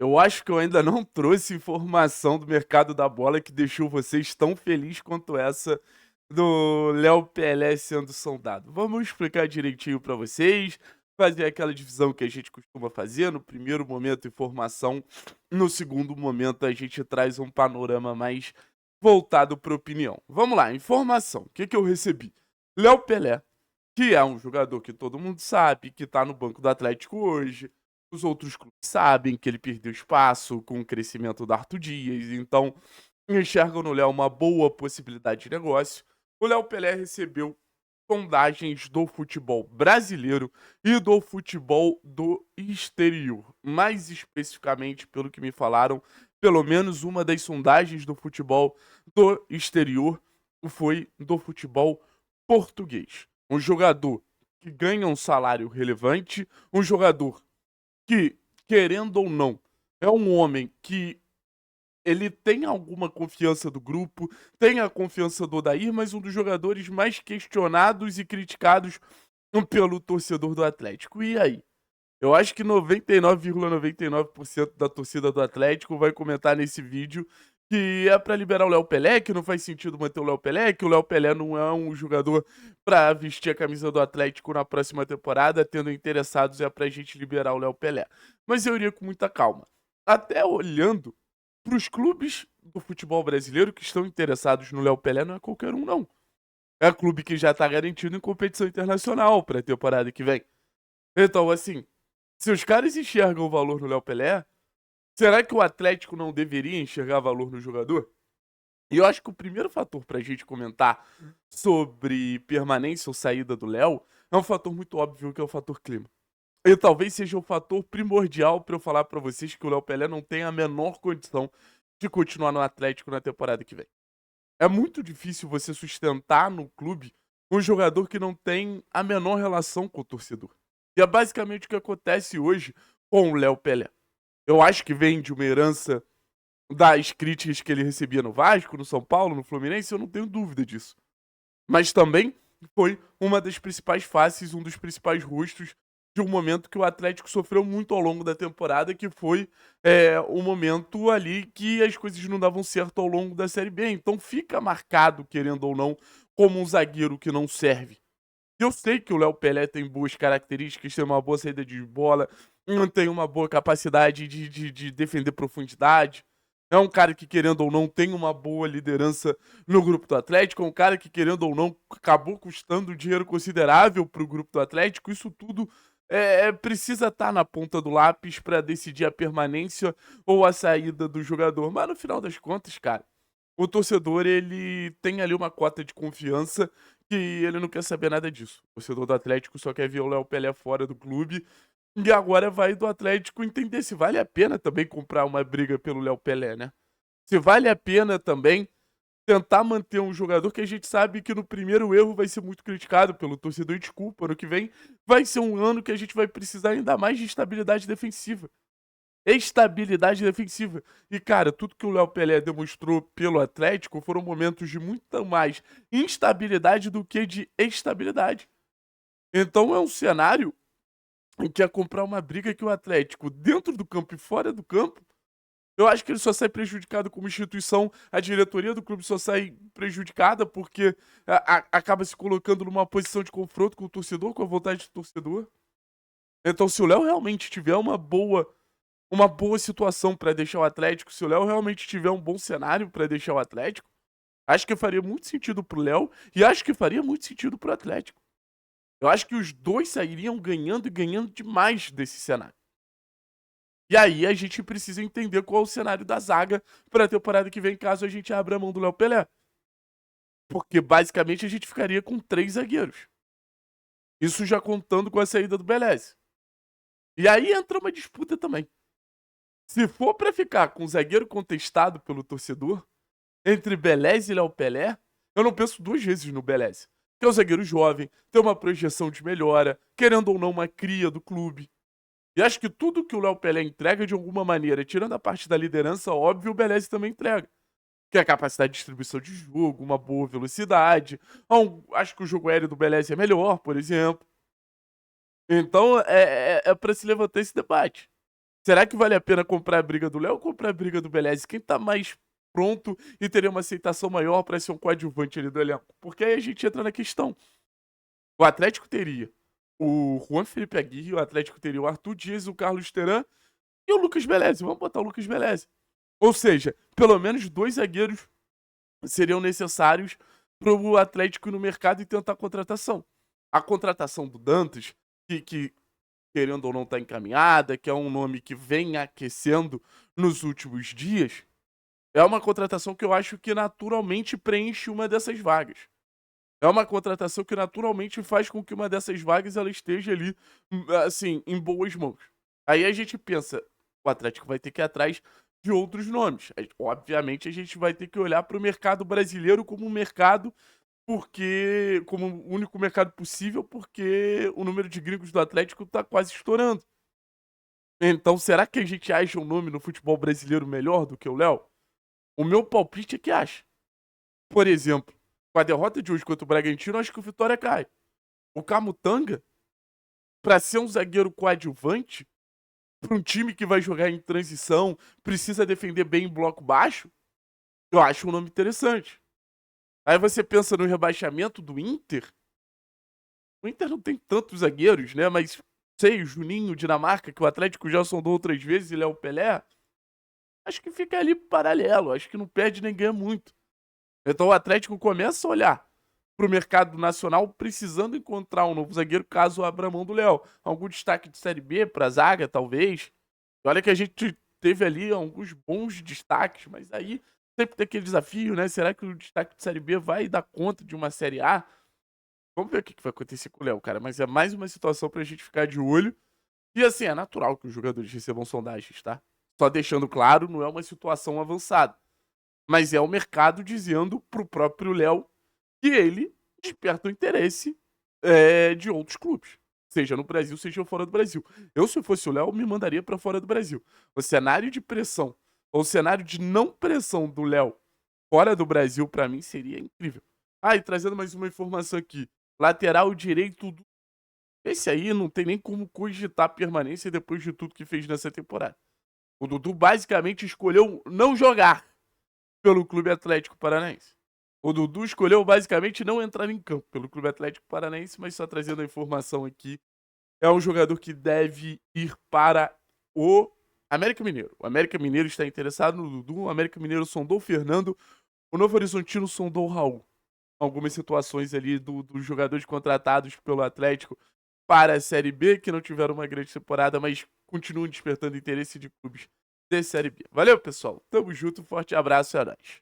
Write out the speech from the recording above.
Eu acho que eu ainda não trouxe informação do mercado da bola que deixou vocês tão felizes quanto essa do Léo Pelé sendo sondado. Vamos explicar direitinho para vocês, fazer aquela divisão que a gente costuma fazer. No primeiro momento, informação. No segundo momento, a gente traz um panorama mais voltado para opinião. Vamos lá, informação. O que eu recebi? Léo Pelé, que é um jogador que todo mundo sabe, que está no banco do Atlético hoje. Os outros clubes sabem que ele perdeu espaço com o crescimento do Arthur Dias, então enxergam no Léo uma boa possibilidade de negócio. O Léo Pelé recebeu sondagens do futebol brasileiro e do futebol do exterior. Mais especificamente, pelo que me falaram, pelo menos uma das sondagens do futebol do exterior foi do futebol português. Um jogador que ganha um salário relevante, um jogador que, querendo ou não, é um homem que ele tem alguma confiança do grupo, tem a confiança do Odair, mas um dos jogadores mais questionados e criticados pelo torcedor do Atlético. E aí? Eu acho que 99,99% da torcida do Atlético vai comentar nesse vídeo que é para liberar o Léo Pelé, que não faz sentido manter o Léo Pelé, que o Léo Pelé não é um jogador para vestir a camisa do Atlético na próxima temporada, tendo interessados é pra gente liberar o Léo Pelé. Mas eu iria com muita calma. Até olhando para os clubes do futebol brasileiro que estão interessados no Léo Pelé, não é qualquer um, não. É clube que já tá garantido em competição internacional para a temporada que vem. Então, assim, se os caras enxergam o valor no Léo Pelé, será que o Atlético não deveria enxergar valor no jogador? E eu acho que o primeiro fator pra gente comentar sobre permanência ou saída do Léo é um fator muito óbvio, que é o fator clima. E talvez seja o fator primordial pra eu falar pra vocês que o Léo Pelé não tem a menor condição de continuar no Atlético na temporada que vem. É muito difícil você sustentar no clube um jogador que não tem a menor relação com o torcedor. E é basicamente o que acontece hoje com o Léo Pelé. Eu acho que vem de uma herança das críticas que ele recebia no Vasco, no São Paulo, no Fluminense, eu não tenho dúvida disso. Mas também foi uma das principais faces, um dos principais rostos de um momento que o Atlético sofreu muito ao longo da temporada, que foi o momento ali que as coisas não davam certo ao longo da Série B. Então fica marcado, querendo ou não, como um zagueiro que não serve. Eu sei que o Léo Pelé tem boas características, tem uma boa saída de bola, tem uma boa capacidade de defender profundidade. É um cara que, querendo ou não, tem uma boa liderança no grupo do Atlético. É um cara que, querendo ou não, acabou custando um dinheiro considerável para o grupo do Atlético. Isso tudo precisa estar na ponta do lápis para decidir a permanência ou a saída do jogador. Mas no final das contas, cara, o torcedor ele tem ali uma cota de confiança que ele não quer saber nada disso. O torcedor do Atlético só quer ver o Léo Pelé fora do clube. E agora vai do Atlético entender se vale a pena também comprar uma briga pelo Léo Pelé, né? Se vale a pena também tentar manter um jogador que a gente sabe que no primeiro erro vai ser muito criticado pelo torcedor. E desculpa, ano que vem vai ser um ano que a gente vai precisar ainda mais de estabilidade defensiva. Estabilidade defensiva. E, cara, tudo que o Léo Pelé demonstrou pelo Atlético foram momentos de muita mais instabilidade do que de estabilidade. Então é um cenário em que é comprar uma briga que o Atlético, dentro do campo e fora do campo, eu acho que ele só sai prejudicado como instituição, a diretoria do clube só sai prejudicada porque acaba se colocando numa posição de confronto com o torcedor, com a vontade do torcedor. Então, se o Léo realmente tiver uma boa situação para deixar o Atlético, se o Léo realmente tiver um bom cenário para deixar o Atlético, acho que faria muito sentido pro Léo e acho que faria muito sentido pro Atlético. Eu acho que os dois sairiam ganhando e ganhando demais desse cenário. E aí a gente precisa entender qual é o cenário da zaga para a temporada que vem, caso a gente abra a mão do Léo Pelé. Porque basicamente a gente ficaria com 3 zagueiros. Isso já contando com a saída do Beleze. E aí entra uma disputa também. Se for para ficar com o zagueiro contestado pelo torcedor, entre Beleze e Léo Pelé, eu não penso 2 vezes no Beleze. Que é um zagueiro jovem, tem uma projeção de melhora, querendo ou não, uma cria do clube. E acho que tudo que o Léo Pelé entrega de alguma maneira, tirando a parte da liderança, óbvio, o Beleze também entrega. Que é a capacidade de distribuição de jogo, uma boa velocidade. Acho que o jogo aéreo do Beleze é melhor, por exemplo. Então, é para se levantar esse debate. Será que vale a pena comprar a briga do Léo ou comprar a briga do Beleze? Quem tá mais pronto e teria uma aceitação maior para ser um coadjuvante ali do elenco? Porque aí a gente entra na questão. O Atlético teria o Juan Felipe Aguirre, o Atlético teria o Arthur Dias, o Carlos Teran e o Lucas Beleze. Vamos botar o Lucas Beleze. Ou seja, pelo menos 2 zagueiros seriam necessários para o Atlético ir no mercado e tentar a contratação. A contratação do Dantas, que querendo ou não está encaminhada, que é um nome que vem aquecendo nos últimos dias, é uma contratação que eu acho que naturalmente preenche uma dessas vagas. É uma contratação que naturalmente faz com que uma dessas vagas ela esteja ali, assim, em boas mãos. Aí a gente pensa, o Atlético vai ter que ir atrás de outros nomes. Obviamente a gente vai ter que olhar para o mercado brasileiro como um mercado, porque como o único mercado possível, porque o número de gringos do Atlético está quase estourando. Então, será que a gente acha um nome no futebol brasileiro melhor do que o Léo? O meu palpite é que acha. Por exemplo, com a derrota de hoje contra o Bragantino, acho que o Vitória cai. O Camutanga, para ser um zagueiro coadjuvante, para um time que vai jogar em transição, precisa defender bem em bloco baixo, eu acho um nome interessante. Aí você pensa no rebaixamento do Inter. O Inter não tem tantos zagueiros, né? Mas, sei, o Juninho, Dinamarca, que o Atlético já sondou outras vezes, e Léo Pelé, acho que fica ali paralelo. Acho que não perde nem ganha muito. Então o Atlético começa a olhar para o mercado nacional precisando encontrar um novo zagueiro caso abra mão do Léo. Algum destaque de Série B para a zaga, talvez. E olha que a gente teve ali alguns bons destaques, mas aí sempre tem aquele desafio, né? Será que o destaque de Série B vai dar conta de uma Série A? Vamos ver o que vai acontecer com o Léo, cara. Mas é mais uma situação pra gente ficar de olho. E assim, é natural que os jogadores recebam sondagens, tá? Só deixando claro, não é uma situação avançada. Mas é o mercado dizendo pro próprio Léo que ele desperta o interesse de outros clubes. Seja no Brasil, seja fora do Brasil. Eu, se eu fosse o Léo, me mandaria pra fora do Brasil. O cenário de pressão, ou o cenário de não pressão do Léo fora do Brasil, pra mim, seria incrível. Ah, e trazendo mais uma informação aqui. Lateral direito do... Esse aí não tem nem como cogitar permanência depois de tudo que fez nessa temporada. O Dudu basicamente escolheu não jogar pelo Clube Atlético Paranaense. O Dudu escolheu basicamente não entrar em campo pelo Clube Atlético Paranaense, mas só trazendo a informação aqui, é um jogador que deve ir para o América Mineiro. O América Mineiro está interessado no Dudu, o América Mineiro sondou o Fernando, o Novo Horizontino sondou o Raul. Algumas situações ali dos jogadores contratados pelo Atlético para a Série B, que não tiveram uma grande temporada, mas continuam despertando interesse de clubes de Série B. Valeu, pessoal. Tamo junto, forte abraço e é nóis.